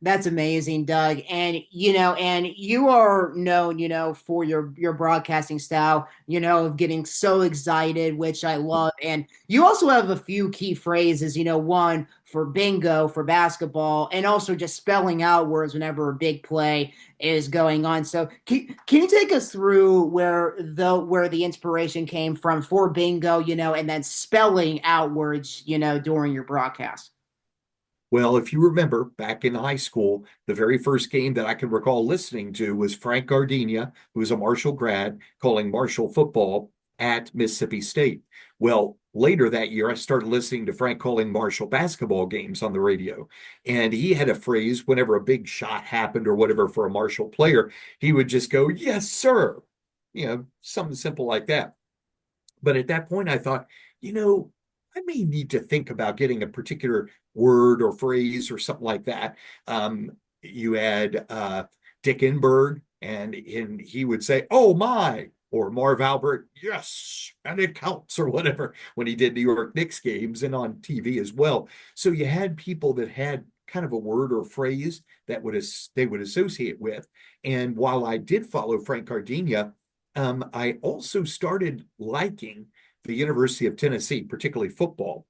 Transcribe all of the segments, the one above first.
That's amazing, Doug. And and you are known, for your broadcasting style, of getting so excited, which I love. And you also have a few key phrases, one for bingo for basketball, and also just spelling out words whenever a big play is going on. So can you take us through where the inspiration came from for bingo, and then spelling out words, during your broadcast? Well, if you remember back in high school, the very first game that I can recall listening to was Frank Gardenia, who was a Marshall grad, calling Marshall football at Mississippi State. Well, later that year, I started listening to Frank calling Marshall basketball games on the radio. And he had a phrase whenever a big shot happened or whatever for a Marshall player, he would just go, "Yes, sir." Something simple like that. But at that point, I thought, you know, I may need to think about getting a particular word or phrase or something like that. You had Dick Enberg, and he would say, "Oh my," or Marv Albert, "Yes, and it counts," or whatever, when he did New York Knicks games and on TV as well. So you had people that had kind of a word or phrase that they would associate with. And while I did follow Frank Gardenia, I also started liking the University of Tennessee, particularly football.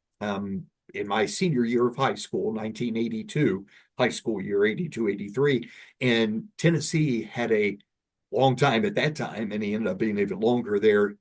In my senior year of high school, 1982, high school year, 82, 83. And Tennessee had a long time at that time, and he ended up being even longer there,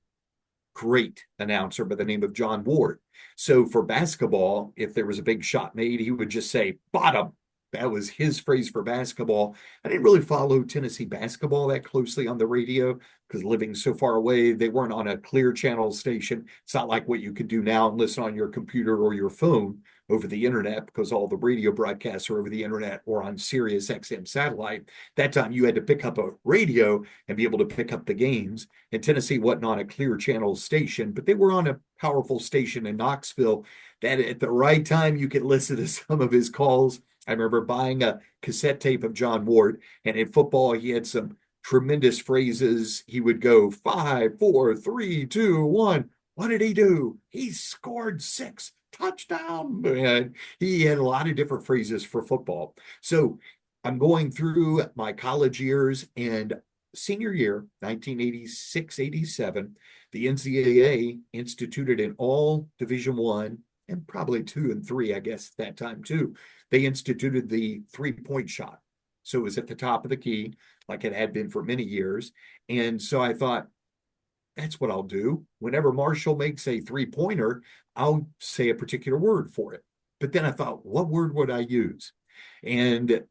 great announcer by the name of John Ward. So for basketball, if there was a big shot made, he would just say, "Bottom." That was his phrase for basketball. I didn't really follow Tennessee basketball that closely on the radio because living so far away, they weren't on a clear channel station. It's not like what you could do now and listen on your computer or your phone over the internet because all the radio broadcasts are over the internet or on Sirius XM satellite. That time you had to pick up a radio and be able to pick up the games. And Tennessee wasn't on a clear channel station, but they were on a powerful station in Knoxville that at the right time you could listen to some of his calls. I remember buying a cassette tape of John Ward, and in football, he had some tremendous phrases. He would go 5, 4, 3, 2, 1. What did he do? He scored six. Touchdown. And he had a lot of different phrases for football. So I'm going through my college years, and senior year, 1986, 87, the NCAA instituted an all Division One and probably two and three, I guess, at that time too. They instituted the 3-point shot. So it was at the top of the key, like it had been for many years. And so I thought, that's what I'll do. Whenever Marshall makes a 3-pointer, I'll say a particular word for it. But then I thought, what word would I use? And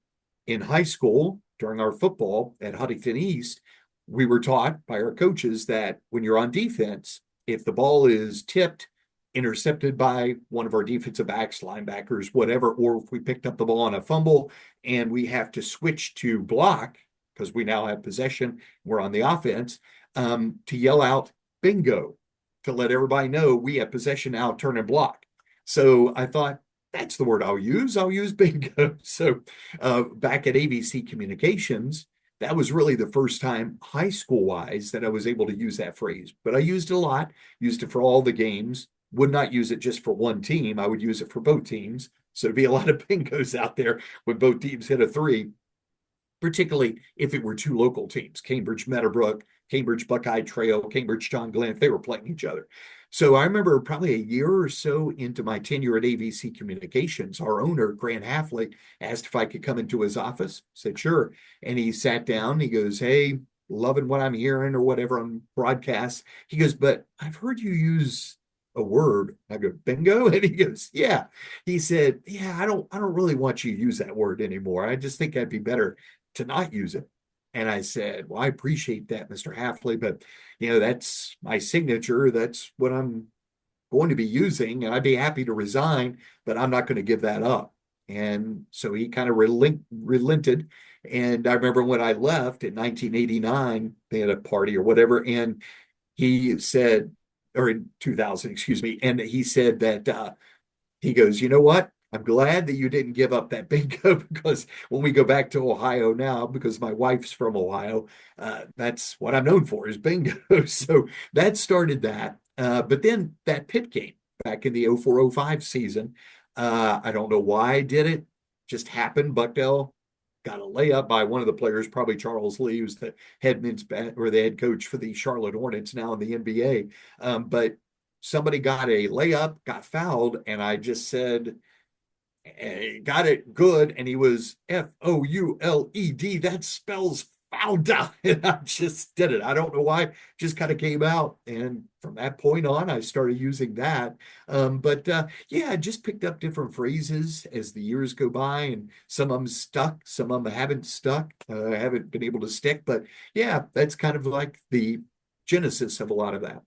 in high school, during our football at Huntington East, we were taught by our coaches that when you're on defense, if the ball is tipped, intercepted by one of our defensive backs, linebackers, whatever, or if we picked up the ball on a fumble and we have to switch to block because we now have possession, we're on the offense, to yell out bingo to let everybody know we have possession now, turn and block. So I thought, that's the word I'll use. I'll use bingo. So back at ABC Communications, that was really the first time high school wise that I was able to use that phrase. But I used it a lot, used it for all the games, would not use it just for one team. I would use it for both teams. So there'd be a lot of bingos out there when both teams hit a three, particularly if it were two local teams, Cambridge Meadowbrook, Cambridge Buckeye Trail, Cambridge John Glenn, if they were playing each other. So I remember probably a year or so into my tenure at ABC Communications, our owner, Grant Halfley, asked if I could come into his office. I said, sure. And he sat down. He goes, hey, loving what I'm hearing or whatever on broadcasts. He goes, but I've heard you use a word. I go, bingo. And he goes, yeah. He said, yeah, I don't really want you to use that word anymore. I just think that'd be better to not use it. And I said, well, I appreciate that, Mr. Halfley, but that's my signature. That's what I'm going to be using. And I'd be happy to resign, but I'm not going to give that up. And so he kind of relented. And I remember when I left in 1989, they had a party or whatever, and he said, or in 2000, excuse me, and he said that he goes, you know what? I'm glad that you didn't give up that bingo because when we go back to Ohio now, because my wife's from Ohio, that's what I'm known for is bingo. So that started that. But then that Pitt game back in the 04-05 season, I don't know why I did it. just happened. Bucknell got a layup by one of the players, probably Charles Lee, who's the head men's or the head coach for the Charlotte Hornets now in the NBA. But somebody got a layup, got fouled, and I just said, got it good, and he was Fouled. That spells fouled out, and I just did it. I don't know why, just kind of came out, and from that point on, I started using that. But yeah, I just picked up different phrases as the years go by, and some of them stuck, some of them haven't stuck. I haven't been able to stick, but yeah, that's kind of like the genesis of a lot of that.